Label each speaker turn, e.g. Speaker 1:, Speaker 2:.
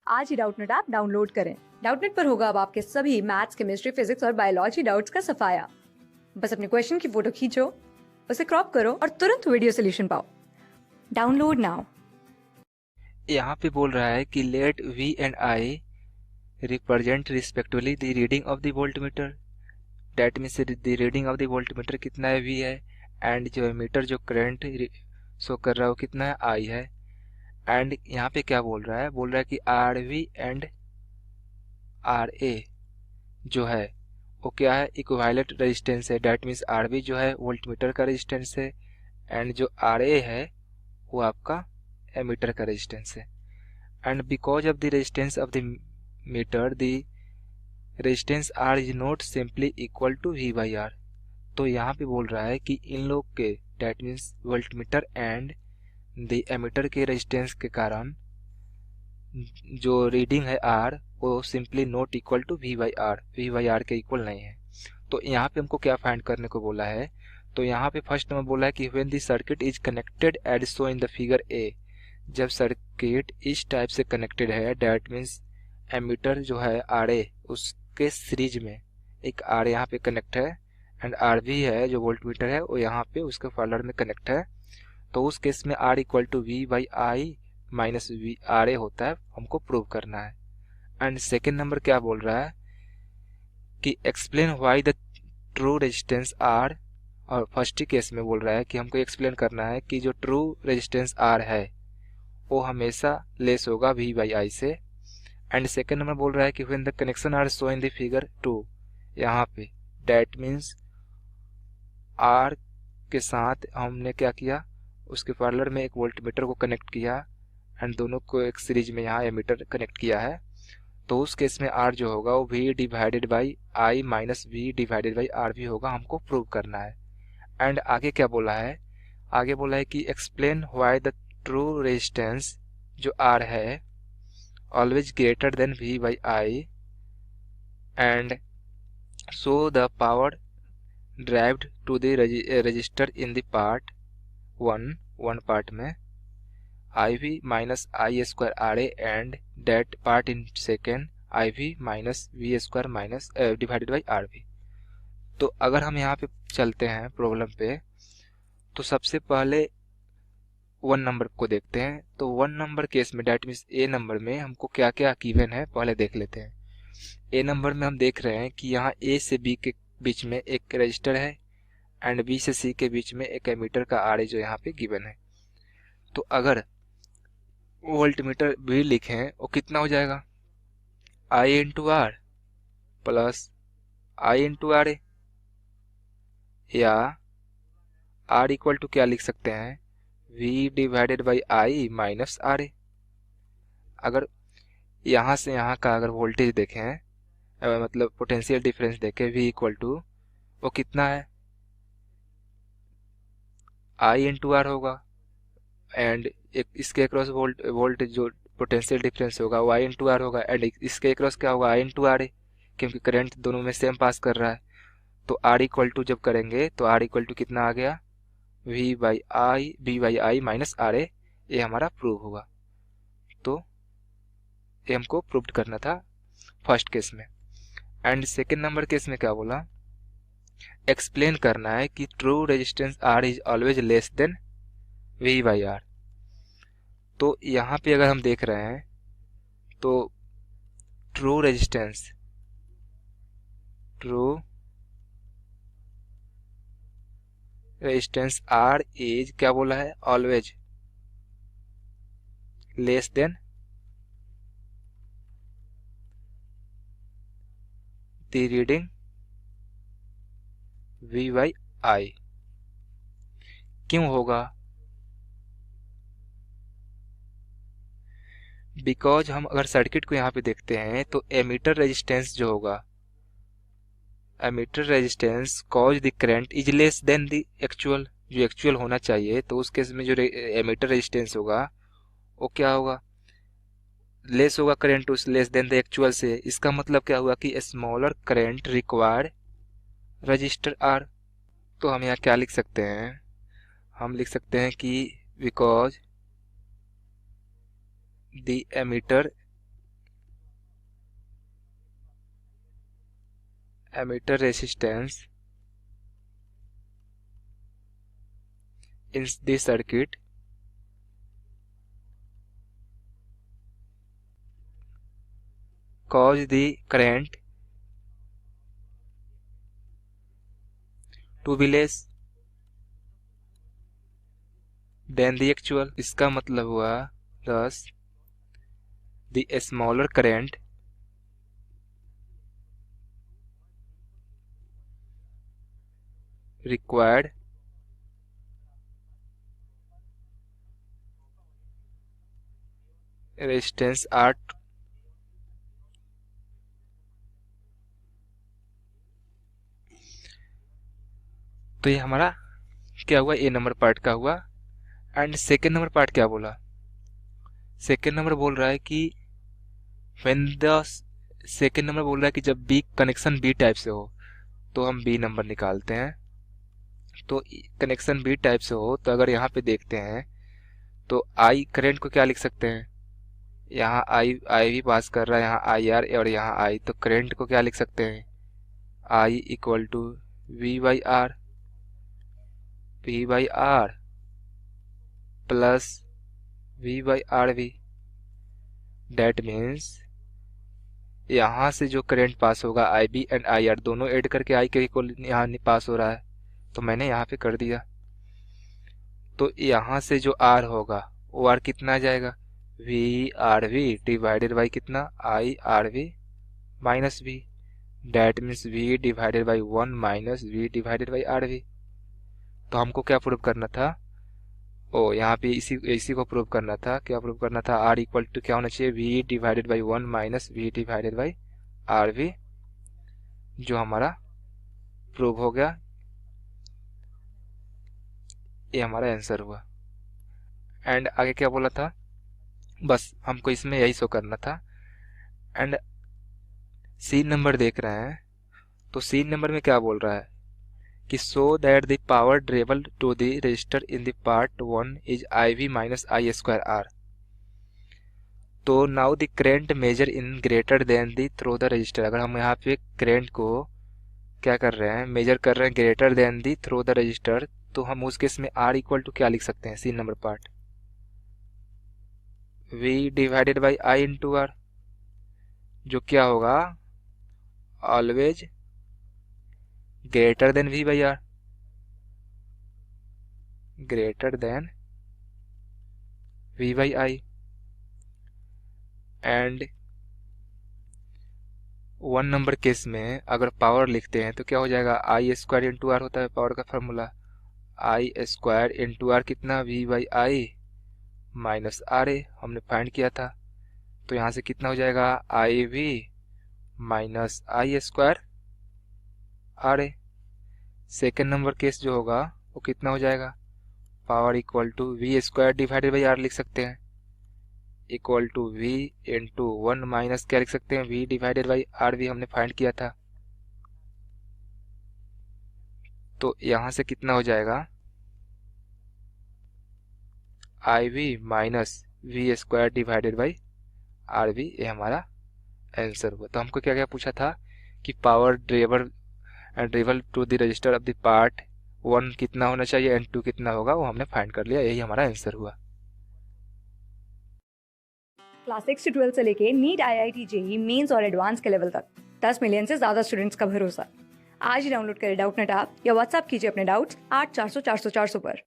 Speaker 1: आज ही Doubtnut app download करें। Doubtnut पर होगा अब आपके सभी मैथ्स, केमिस्ट्री, फिजिक्स और बायोलॉजी डाउट्स का सफाया। बस अपने क्वेश्चन की फोटो खींचो, उसे क्रॉप करो और तुरंत वीडियो सोल्यूशन पाओ। Download now.
Speaker 2: यहाँ पे बोल रहा है कि let V and I represent respectively the reading of the voltmeter. That means the reading of the voltmeter कितना है, V है, एंड जो एमीटर जो करंट शो कर रहा है वो कितना है, I है। एंड यहाँ पे क्या बोल रहा है कि RV एंड RA जो है वो क्या है, इक्विवेलेंट रेजिस्टेंस है। डेट मीन्स RV जो है वोल्टमीटर का रेजिस्टेंस है, एंड जो RA है वो आपका एमीटर का रेजिस्टेंस है। And because of the resistance of the meter, the resistance R is not simply equal to V by R। तो यहाँ पे बोल रहा है कि इन लोग के that means voltmeter and the ammeter के रेजिस्टेंस के कारण जो रीडिंग है R वो simply not equal to V by R के इक्वल नहीं है। तो यहाँ पे हमको क्या फाइंड करने को बोला है, तो यहाँ पे फर्स्ट नंबर बोला है कि when the circuit is connected as shown in the figure A। जब सर्किट इस टाइप से कनेक्टेड है, डेट मीन्स एमीटर जो है RA उसके सीरीज में एक R यहाँ पे कनेक्ट है, एंड RV है जो वोल्टमीटर है वो यहाँ पे उसके पैरेलल में कनेक्ट है। तो उस केस में R equal to V by I minus V RA होता है, हमको प्रूव करना है। एंड सेकेंड नंबर क्या बोल रहा है कि explain why the true resistance R, और फर्स्ट केस में बोल रहा है कि हमको एक्सप्लेन करना है कि जो ट्रू रेजिस्टेंस R है वो हमेशा लेस होगा V बाई I से। एंड सेकेंड नंबर बोल रहा है कि when the connection are show in the figure 2, यहाँ पे डेट मीन्स R के साथ हमने क्या किया, उसके पैरेलल में एक वोल्टमीटर को कनेक्ट किया एंड दोनों को एक सीरीज में यहाँ एमीटर कनेक्ट किया है। तो उस केस में R जो होगा वो V divided by I minus V divided by RV होगा, हमको प्रूव करना है। एंड आगे क्या बोला है, आगे बोला है कि explain why the true resistance जो R है always greater than V by I and show the power derived to the register in the part one part में IV minus I square RA and that part in second IV minus V square minus divided by RV। तो अगर हम यहाँ पे चलते हैं problem पे, तो सबसे पहले वन नंबर को देखते हैं। तो वन नंबर केस में डेट मीन्स ए नंबर में हमको क्या क्या गिवन है पहले देख लेते हैं। ए नंबर में हम देख रहे हैं कि यहाँ ए से बी के बीच में एक रजिस्टर है एंड बी से सी के बीच में एक एमीटर का आर जो यहाँ पे गिवन है। तो अगर वोल्टमीटर भी लिखें वो कितना हो जाएगा, I into R plus I into R A, या आर इक्वल टू क्या लिख सकते हैं, V डिवाइडेड बाई I माइनस RA। अगर यहाँ से यहाँ का अगर वोल्टेज देखें, मतलब पोटेंशियल डिफरेंस देखें, V इक्वल टू वो कितना है, I इंटू आर होगा, एंड एक इसके अक्रॉस वोल्टेज जो पोटेंशियल डिफरेंस होगा वो I इंटू आर होगा, एंड इसके अक्रॉस क्या होगा, I इंटू RA, क्योंकि करंट दोनों में सेम पास कर रहा है। तो R इक्वल टू जब करेंगे तो R इक्वल टू कितना आ गया, V by I minus RA। ये हमारा प्रूव होगा। तो ये हमको प्रूव करना था फर्स्ट केस में। एंड सेकेंड नंबर केस में क्या बोला, एक्सप्लेन करना है कि true resistance R is always less than V by R। तो यहाँ पे अगर हम देख रहे हैं तो ट्रू रेजिस्टेंस R इज क्या बोला है, always less than the reading V by I। क्यों होगा, बिकॉज हम अगर सर्किट को यहाँ पे देखते हैं तो एमीटर रेजिस्टेंस जो होगा, ammeter resistance cause the current is less than the actual, जो एक्चुअल होना चाहिए। तो उस केस में जो एमीटर रेजिस्टेंस होगा वो क्या होगा, लेस होगा करंट उस लेस देन द एक्चुअल से। इसका मतलब क्या हुआ कि smaller current required resistor R. तो हम यहाँ क्या लिख सकते हैं, हम लिख सकते हैं कि because the ammeter ammeter resistance in this circuit cause the current to be less than the actual। इसका मतलब हुआ thus the smaller current required resistance R। तो ये हमारा क्या हुआ, ए नंबर पार्ट का हुआ। एंड सेकेंड नंबर पार्ट क्या बोला, सेकेंड नंबर बोल रहा है कि व्हेन द सेकेंड नंबर बोल रहा है कि जब बी कनेक्शन बी टाइप से हो तो हम बी नंबर निकालते हैं। तो कनेक्शन बी टाइप से हो तो अगर यहाँ पे देखते हैं तो आई करंट को क्या लिख सकते हैं, यहाँ आई भी पास कर रहा है, यहाँ आई आर और यहाँ आई, तो करंट को क्या लिख सकते हैं, I equal to V by R plus V by R V. That means यहाँ से जो करंट पास होगा I B and I R दोनों ऐड करके आई के इक्वल यहाँ पास हो रहा है, तो मैंने यहाँ पे कर दिया। तो यहाँ से जो आर होगा वो आर कितना आ जाएगा, V R V divided by कितना, I R V minus V. That means V divided by 1 minus V divided by R V. तो हमको क्या प्रूव करना था, ओ यहाँ पे इसी को प्रूव करना था, क्या प्रूव करना था, आर इक्वल टू क्या होना चाहिए, V divided by 1 minus V divided by R V, जो हमारा प्रूव हो गया। ये हमारा आंसर हुआ। एंड आगे क्या बोला था, बस हमको इसमें यही शो करना था। एंड सी नंबर देख रहे हैं तो सी नंबर में क्या बोल रहा है कि so that the power ड्रेबल to the register in the part 1 is I V minus I square R. तो now the current major in greater than the through the register. अगर हम यहाँ पे करेंट को क्या कर रहे हैं, मेजर कर रहे हैं greater than the through the register, तो हम उस केस में आर इक्वल टू क्या लिख सकते हैं, C number part V divided by I into R, जो क्या होगा always greater than V by R, greater than V by I. And 1 नंबर केस में अगर पावर लिखते हैं तो क्या हो जाएगा, आई स्क्वायर इंटू आर होता है पावर का formula, I square into R कितना, V by I minus R A हमने फाइंड किया था। तो यहाँ से कितना हो जाएगा, I V minus I square R A. Second number case जो होगा वो कितना हो जाएगा, power equal to V square divided by R लिख सकते हैं, equal to V into 1 minus क्या लिख सकते हैं, V divided by R V हमने फाइंड किया था। तो यहाँ से कितना हो जाएगा, I V minus V square divided by R V, ये हमारा आंसर हुआ। तो हमको क्या क्या पूछा था कि power ड्रेबल to the resistor of the part 1 कितना होना चाहिए एंड 2 कितना होगा, वो हमने फाइंड कर लिया, यही हमारा आंसर हुआ।
Speaker 1: क्लास 6 से 12 से लेके नीट, IIT, JEE मेंस और एडवांस के लेवल तक 10 मिलियन से ज्यादा स्टूडेंट्स का भरोसा। आज ही डाउनलोड करें डाउटनेट ऐप या व्हाट्सएप कीजिए अपने डाउट्स 8400 400 400 पर।